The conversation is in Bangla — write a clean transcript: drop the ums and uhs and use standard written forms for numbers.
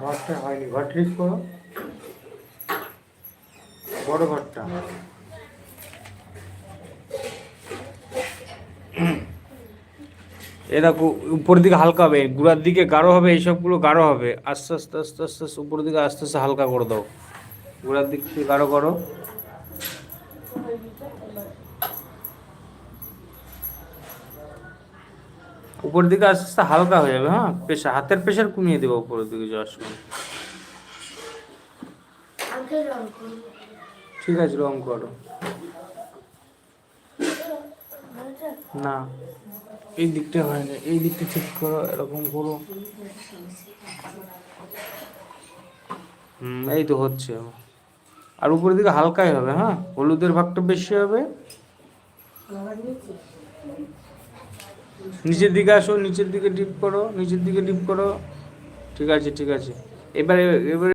ঘরটা হয়নি, ঘর ঠিক করো, বড় ঘরটা। এ দেখো উপরের দিকে হালকা হবে, গুড়ার দিকে গাঢ় হবে, এইসবগুলো গাঢ় হবে। আস্তে আস্তে আস্তে আস্তে আস্তে উপরের দিকে আস্তে আস্তে হালকা করে দাও, গুড়ার দিক থেকে গাঢ় করো। উপরের দিকে আস্তে আস্তে হালকা হয়ে যাবে। হ্যাঁ, প্রেশার, হাতের প্রেশার কমিয়ে দেবো উপরের দিকে যাওয়ার সময়। ঠিক আছে, রং করো। না, এই দিকটা হয় না, এই দিকটা ঠিক করো, এরকম করো। এই তো হচ্ছে। আর উপরের দিকে হালকাই হবে। হ্যাঁ, হলুদের ভাগটা বেশি হবে। নিচের দিকে আসো, নিচের দিকে ডিপ করো, নিচের দিকে ডিপ করো। ঠিক আছে, ঠিক আছে। এবারে এবারে